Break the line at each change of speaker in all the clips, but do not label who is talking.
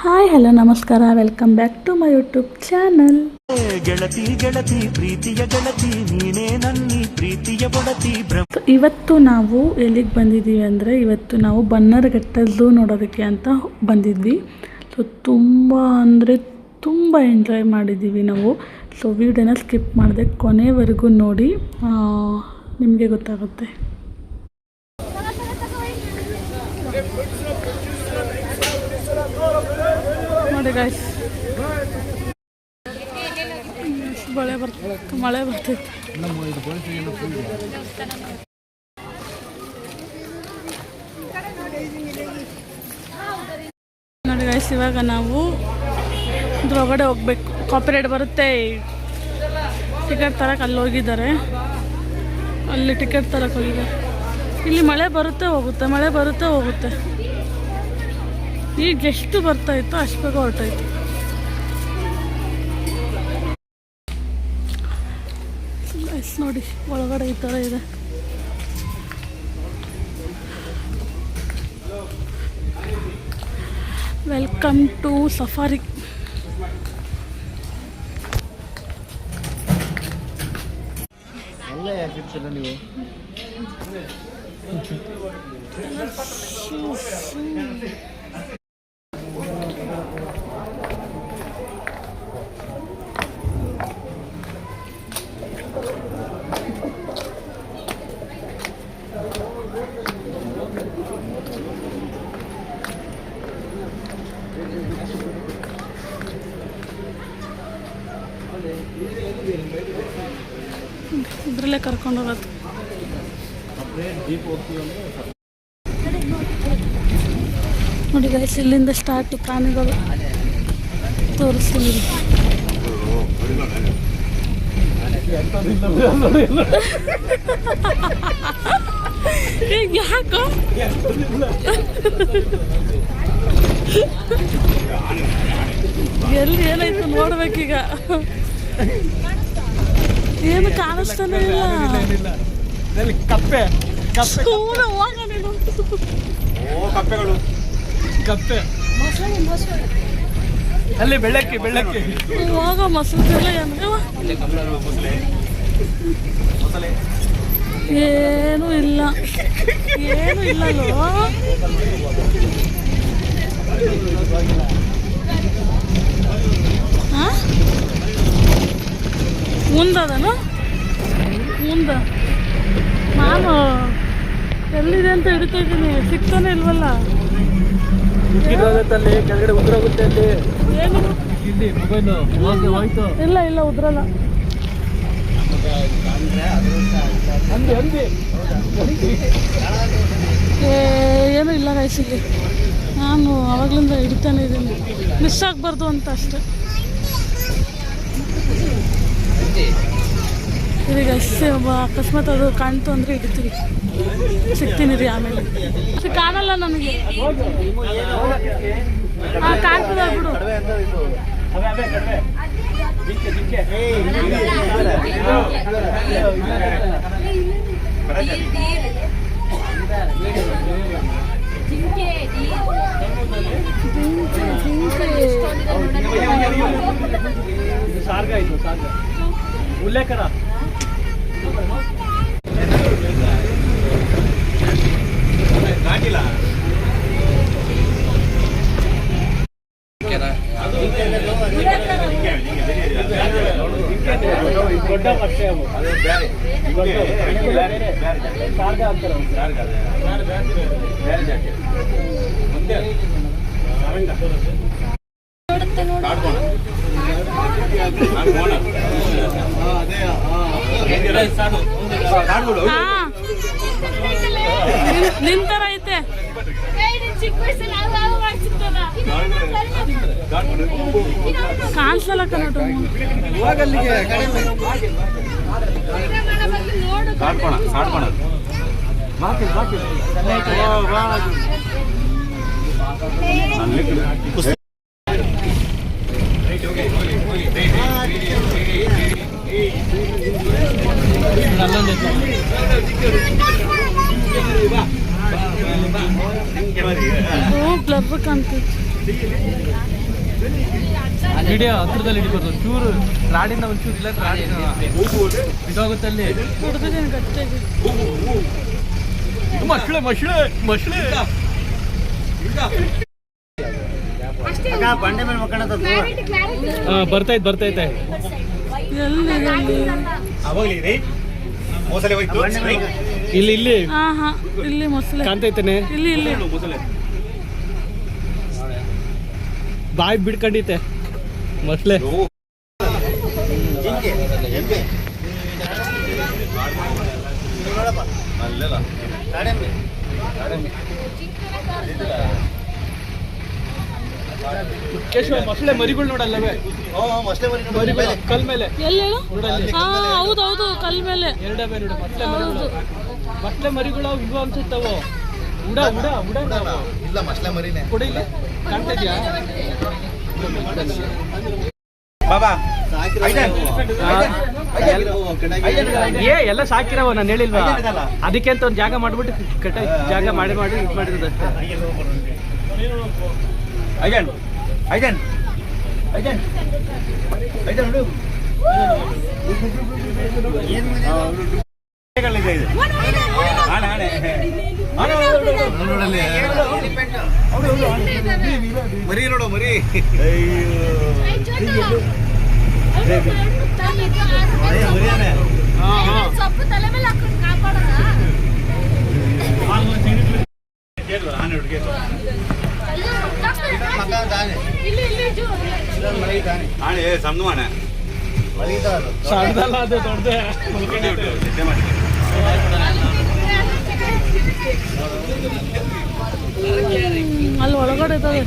Hi hello ನಮಸ್ಕಾರ, welcome back to my YouTube channel.
ಗೆಳತಿ ಗೆಳತಿ ಪ್ರೀತಿಯ ಗೆಳತಿ ನೀನೇ ನನ್ನಿ ಪ್ರೀತಿಯ ಬಡತಿ.
ಇವತ್ತು ನಾವು ಎಲ್ಲಿಗೆ ಬಂದಿದ್ದೀವಿ ಅಂದರೆ, ಇವತ್ತು ನಾವು ಬನ್ನರಘಟ್ಟ ಝೂ ನೋಡೋದಕ್ಕೆ ಅಂತ ಬಂದಿದ್ವಿ. ಸೊ ತುಂಬ ಅಂದರೆ ತುಂಬ ಎಂಜಾಯ್ ಮಾಡಿದ್ದೀವಿ ನಾವು. ಸೊ ವಿಡಿಯೋನ ಸ್ಕಿಪ್ ಮಾಡದೆ ಕೊನೆವರೆಗೂ ನೋಡಿ, ನಿಮಗೆ ಗೊತ್ತಾಗುತ್ತೆ. ನೋಡಿ ಗಾಯ್ಸ್, ಮಳೆ ಬರ್ತೈತೆ. ನೋಡಿ ಗಾಯ್ಸ್, ಇವಾಗ ನಾವು ಇದ್ರೊಳಗಡೆ ಹೋಗ್ಬೇಕು. ಕಾಪಿರೈಟ್ ಬರುತ್ತೆ. ಟಿಕೆಟ್ ತರಕ್ಕೆ ಅಲ್ಲಿ ಹೋಗಿದ್ದಾರೆ, ಅಲ್ಲಿ ಟಿಕೆಟ್ ತರಕ್ಕೆ ಹೋಗಿದ್ದಾರೆ. ಇಲ್ಲಿ ಮಳೆ ಬರುತ್ತೆ ಹೋಗುತ್ತೆ, ಮಳೆ ಬರುತ್ತೆ ಹೋಗುತ್ತೆ. ಈಗ ಎಷ್ಟು ಬರ್ತಾಯಿತ್ತು ಅಷ್ಟು ಬೇಗ ಹೊರಟಾಯ್ತು. ನೋಡಿ ಒಳಗಡೆ ಈ ಥರ ಇದೆ. Welcome to safari.
ನೀವು
ಇದ್ರಲ್ಲೇ ಕರ್ಕೊಂಡು ಹೋಗೋದು. ನೋಡಿ ಗೈಸ್, ಇಲ್ಲಿಂದ ಸ್ಟಾರ್ಟ್. ಪ್ರಾಣಿಗಳು ತೋರಿಸ್ತೀನಿ. ಯಾಕೋ ಎಲ್ಲಿ ಏನಾಯ್ತು ನೋಡ್ಬೇಕೀಗ. ಏನು ಕಾಣಿಸ್ತಾನೆ ಇಲ್ಲ.
ಕಪ್ಪೆ
ಹೋಗ ನೀನು.
ಕಪ್ಪೆಗಳು ಕಪ್ಪೆ ಅಲ್ಲಿ ಬೆಳ್ಳಕ್ಕಿ
ಹೋಗ ಮಸೂದೆ ಏನು ಇಲ್ಲ, ಏನು ಇಲ್ಲಲ್ಲೋ. ಮುಂದದನು ಮುಂದ ನಾನು ಎಲ್ಲಿದೆ ಅಂತ ಹಿಡಿತಾ ಇದ್ದೀನಿ, ಸಿಗ್ತಾನೆ ಇಲ್ವಲ್ಲ.
ಕೆಳಗಡೆ ಉದುರೋಗುತ್ತೆ ಅಲ್ಲಿ.
ಏನು
ಹೋಯ್ತು.
ಇಲ್ಲ ಉದ್ರಲ್ಲ. ಏನೂ ಇಲ್ಲ ರೈಸಿಗೆ. ನಾನು ಆವಾಗಲಿಂದ ಹಿಡಿತಾನೆ ಇದ್ದೀನಿ, ಮಿಸ್ ಆಗಬಾರ್ದು ಅಂತ ಅಷ್ಟೆ. ಇದೀಗ ಅಕಸ್ಮಾತ್ ಅದು ಕಾಣ್ತು ಅಂದರೆ ಹಿಡಿತೀವಿ. ಸಿಗ್ತೀನಿ ರೀ ಆಮೇಲೆ. ಅದು ಕಾಣಲ್ಲ ನನಗೆ. ಕಾಣ್ತದ ಬಿಡು.
ಸಾರ್ಗ ಉಲ್ಲೇಖನ ಘಾಟಿಲ್ಲ. ದೊಡ್ಡ ಪಕ್ಷ ಸಾರ್ಗ ಅಂತಾರೆ.
ನಿಂತರ ಐತೆ. ಕಾಣಿಸಲ್ಲ ಕನ್ನಡ. ಬ್ಲರ್ ಕಾಣ್ತೈತಿ.
ವಿಡಿಯೋ ಹತ್ರದಲ್ಲಿ ಹಿಡಿಬೋದು ಚೂರು ರಾಡಿಂದ ಒಂಚೂರು ಇಲ್ಲ ರಾಡಿ ಇದಾಗುತ್ತೆ ಅಲ್ಲಿ
ಹೊಡೆದಿದ್ದೇನೆ ಗಟ್ಟಿಯಾಗಿ.
ಮಶ್ಳೆ ಮಶ್ಳೆ ಮಶ್ಳೆ ಬರ್ತೈತೆ ಬರ್ತೈತೆ
ಎಲ್ಲಿ
ಇಲ್ಲಿ ಇಲ್ಲಿ
ಹಾ ಹಾ ಇಲ್ಲಿ ಮೊಸಳೆ
ಕಾಣ್ತೈತೇನೆ
ಇಲ್ಲಿ ಇಲ್ಲಿ
ಬಾಯಿ ಬಿಡ್ಕೊಂಡಿತೆ ಮೊಸಳೆ ಕೇಶವ ಮೊಸಳೆ ಮರಿಗಳು ನೋಡಲ್ಲವೇ ಮರಿಗಳು ಕಲ್ ಮೇಲೆ
ಎಲ್ಲಿ ಹೇಳು?
ನೋಡಲ್ಲಿ
ಹಾ ಹೌದು ಹೌದು ಕಲ್ ಮೇಲೆ.
ಎರಡವೇ ನೋಡು ಮೊಸಳೆ ಮರಿಗಳು ಮೊಸಳೆ ಮರಿಗಳು ಇವು ಅನ್ಸುತ್ತವು ಉಡ ಉಡ ಉಡ
ಇಲ್ಲ ಮಸ್ಲೆ ಮರಿನೇ
ಕೊಡಿ ಇಲ್ಲಿ ಕಾಣ್ತಾ ಇದೆಯಾ
ಬಾಬಾ
ಏ ಎಲ್ಲ ಸಾಕಿರವ ನಾನು ಹೇಳಿಲ್ವಾ ಅದಕ್ಕೆ ಅಂತ ಒಂದು ಜಾಗ ಮಾಡ್ಬಿಟ್ಟು ಕಟ್ಟ ಜಾಗ ಮಾಡಿ ಮಾಡಿ ಇದು ಮಾಡಿರೋದಷ್ಟೇ
ಐಜನ್ ಐಜನ್ ಐಜನ್ ಐಜನ್ ನೋಡು ಮರಿ ನೋಡು ಮರಿ
ಸೊಪ್ಪು ತಲೆ ಮೇಲೆ ಹಾಕೊಂಡು ಕಾಪಾಡೋಣ ಇಲ್ಲಿ ಇಲ್ಲಿ
ಸಣ್ಣದಲ್ಲ ಅದು ದೊಡ್ಡದೇ
ಅಲ್ಲಿ ಒಳಗಡೆ ಇದ್ದಾವೆ.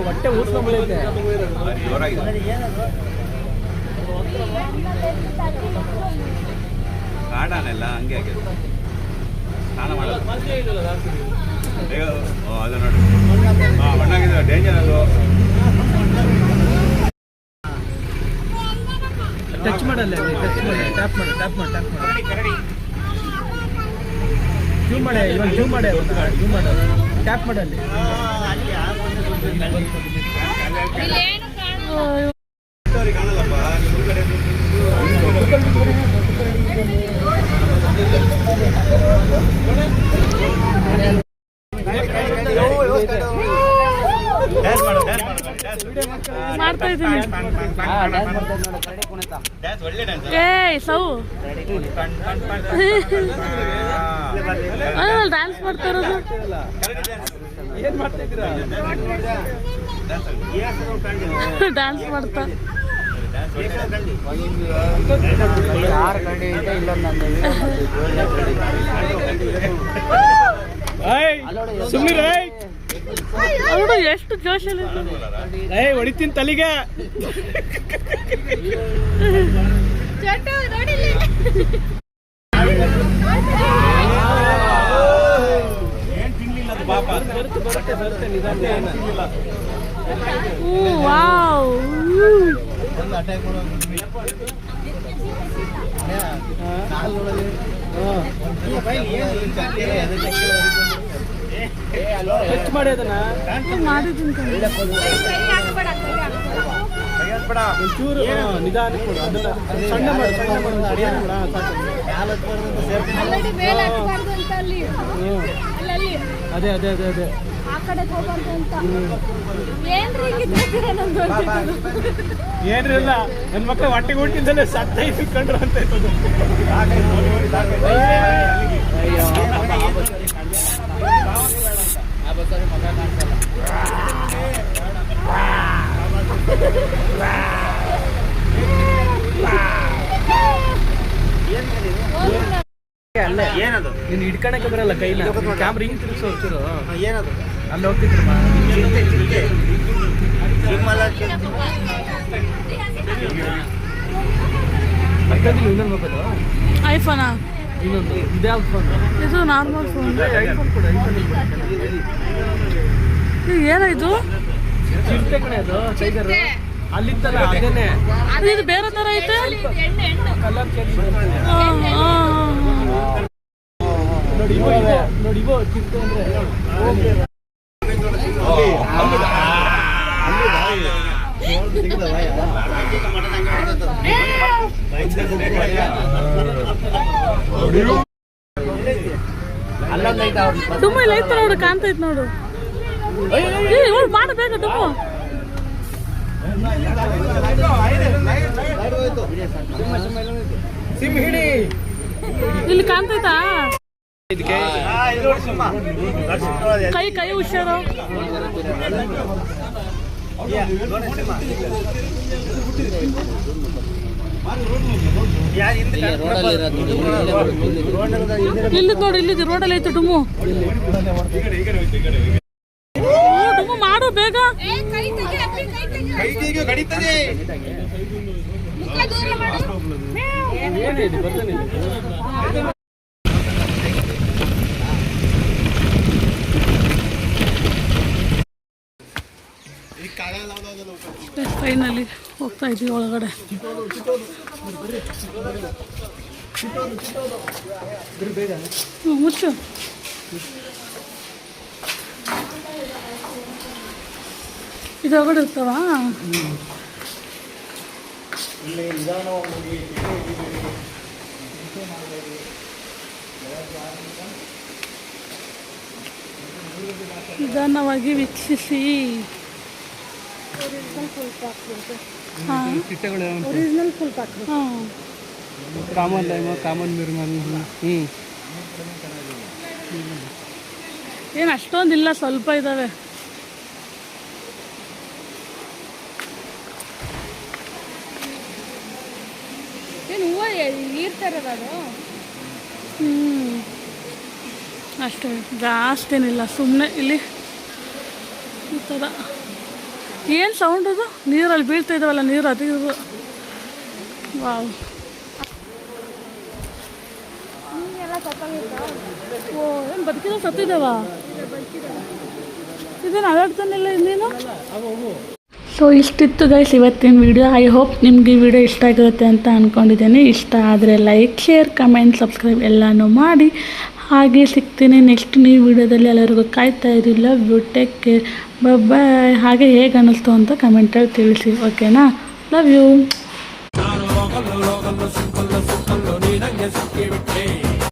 ಹೊಟ್ಟೆ ಊದ್ಕೊಂಡ್ಬಿಡೈತೆ
ಕಾಡಾನೆಲ್ಲ ಹಂಗೆ ಆಗ್ಯದ ಸ್ನಾನ ಮಾಡೋದು ಅದು ನೋಡಿ ಒಣ್ಣಾಗಿದೆ ಡೇಂಜರ್ ಅದು
ಟಚ್ ಮಾಡಲ್ಲ ಟಚ್ ಮಾಡಿ ಟ್ಯಾಪ್ ಮಾಡಿ ಟ್ಯಾಪ್ ಮಾಡಿ ಟ್ಯಾಪ್ ಮಾಡಿ ಜೂಮ್ ಮಾಡಿ ಇವಾಗ ಜೂಮ್ ಮಾಡಿ ಜೂಮ್ ಮಾಡೋದು ಟ್ಯಾಪ್ ಮಾಡಲ್ಲಿ
ಇಲ್ಲೇನು ಕಾಣಲ್ಲ
ಕಾಣಲ್ಲಪ್ಪ ನಿಮ್ಮ ಕಡೆ
ಮಾಡ್ತಾ ಇದ್ದೀನಿ. ಏಯ್ ಸೌ ಡ್ಯಾನ್ಸ್ ಮಾಡ್ತಾ ಇರೋದು.
ಏನ್ ಮಾಡ್ತಾ ಇದ್ದೀರಾ
ಡ್ಯಾನ್ಸ್ ಮಾಡ್ತಾ
ಸುಮ್ಮನೆ
ಅವಳು ಎಷ್ಟು ಜೋಶಲ್ಲಿ
ಹೊಡಿತೀನಿ ತಲೆಗೆ
ಚಟು ನೋಡಿಲ್ಲ
ಏನ್ ತಿನ್ಲಿಲ್ಲ ಅದು ಪಾಪ
ಬರುತ್ತೆ ಬರುತ್ತೆ ನಿಧಾನ
ವಾವ್
ಟಚ್ ಮಾಡಿ ಅದನ್ನ
ಮಾಡಿದ್ದೀನಿ ಕಣೆ.
ಒಂಚೂರು ನಿಧಾನ ಕೊಡು ಅದನ್ನ ಸಣ್ಣ ಮಾಡು ಸಣ್ಣ ಮಾಡು ಅಡಿಯಾನ ಮಾಡು ಸಾಕು
ಆಲ್ರೆಡಿ ಮೇಲೆ ಹತ್ಬಾರ್ದು ಅಂತ ಅಲ್ಲಿ ಅಲ್ಲಿ
ಅದೇ ಅದೇ ಅದೇ ಅದೇ
ಆ ಕಡೆ ಹೋಗ್ಬಾರ್ದು ಅಂತ ಏನ್ರಿ ಹಿಂಗಿದ್ರೆ ನಮ್ದು
ಏನಿಲ್ಲ ನನ್ನ ಮಕ್ಕಳು ಹೊಟ್ಟೆಗೆ ಹುಟ್ಟಿದ್ದಲ್ಲೇ ಸತ್ತ ಇಟ್ಕೊಂಡ್ರು ಅಂತ ಇರ್ತದೆ
ಏನದು
ನೀನು ಹಿಡ್ಕೊಳಕ್ಕೆ ಬರಲ್ಲ ಕೈನ ಕ್ಯಾಮ್ರಾ ಹಿಂಗೆ ತಿರುಗಿಸೋ ಒಂಚೂರು
ಏನದು
ಅಲ್ಲಿ ಹೋಗ್ತಿದ್ರಮ್ಮ ಅಕ್ಕಂದಿಲ್ಲ ಇನ್ನೊಂದು ಮೊಬೈಲು
ಐಫೋನಾ?
ಇನ್ನೊಂದು ಇದೇ ಫೋನ್
ಇದು ನಾರ್ಮಲ್ ಫೋನ್.
ಐಫೋನ್ ಕೊಡು ಐಫೋನ್
ಏನಾಯ್ತು?
ಚಿಂತೆ ಕಣೆ ಅದು ಟೈಗರ್ ಅಲ್ಲಿದ್ದಲ್ಲ ಅದೇನೆ
ಇದು ಬೇರೆ ಥರ ಐತೆ.
ಕಲರ್ ಚೇಂಜ್
ಆ, ಆ, ಆ, ಆ.
ನೋಡಿ ನೋಡಿ ಇವು ಚಿಂತೆ ಅಂದ್ರೆ
ಡುಮ್ಮು ಇಲ್ಲ ಐತೆ ನೋಡು, ಕಾಣ್ತೈತೆ ನೋಡು. ಮಾಡಬೇಕು ಡುಮ್ಮು.
ಸಿಮ್ ಹಿಡಿ
ಇಲ್ಲಿ ಕಾಣ್ತೈತಾ?
ಇದಕ್ಕೆ
ಕೈ ಹುಷಾರು. ಇಲ್ಲಿ ನೋಡಿ, ಇಲ್ಲಿ ರೋಡಲ್ಲಿ ಐತೆ ಡುಮ್ಮು. ಡುಮ್ಮು ಮಾಡು ಬೇಗ.
ಕೈ ತೆಗಿ ಅಪ್ಪಿ, ಕೈ ತೆಗಿ. ಮುಖ ದೂರ ಮಾಡು.
ಫೈನಲಿ ಹೋಗ್ತಾ ಇದ್ದೀವಿ ಒಳಗಡೆ. ಮುಚ್ಚು. ಇದೊಳಗಡೆ ಇರ್ತಾವ. ನಿಧಾನವಾಗಿ ವೀಕ್ಷಿಸಿ.
Original full pack.
Common lime, common ಮಿರ್ಮಲ್.
ಏನು ಅಷ್ಟೊಂದಿಲ್ಲ, ಸ್ವಲ್ಪ ಇದ್ದಾವೆ.
ಏನು ಹೂವು ಈರ್ತಾರದ ಅದು?
ಅಷ್ಟೇ, ಜಾಸ್ತಿ ಏನಿಲ್ಲ. ಸುಮ್ಮನೆ ಇಲ್ಲಿ ಈ ಥರ. ಏನು ಸೌಂಡ್ ಅದು? ನೀರಲ್ಲಿ ಬೀಳ್ತಾ ಇದ್ದಾವಲ್ಲ ನೀರು, ಅದು ಇದು. ವಾವ್. ಓ, ಏನು ಬದುಕಿದ ಸತ್ತಿದ್ದಾವ? ಇದೇನು ಅಲಾಡ್ತಾನಿಲ್ಲ ಇನ್ನೇನು. ಸೊ ಇಷ್ಟಿತ್ತು ಗೈಸ್ ಇವತ್ತಿನ ವಿಡಿಯೋ. ಐ ಹೋಪ್ ನಿಮ್ಗೆ ಈ ವಿಡಿಯೋ ಇಷ್ಟ ಆಗಿರುತ್ತೆ ಅಂತ ಅಂದ್ಕೊಂಡಿದ್ದೇನೆ. ಇಷ್ಟ ಆದರೆ ಲೈಕ್, ಶೇರ್, ಕಮೆಂಟ್, ಸಬ್ಸ್ಕ್ರೈಬ್ ಎಲ್ಲನೂ ಮಾಡಿ. ಹಾಗೆ ಸಿಗ್ತೀನಿ ನೆಕ್ಸ್ಟ್ ನ್ಯೂ ವಿಡಿಯೋದಲ್ಲಿ. ಎಲ್ಲರಿಗೂ ಕಾಯ್ತಾ ಇರಿ. Love you, take care, bye. ಹಾಗೆ ಹೇಗೆ ಅನ್ನಿಸ್ತು ಅಂತ ಕಮೆಂಟಲ್ಲಿ ತಿಳಿಸಿ, ಓಕೆನಾ? Love you.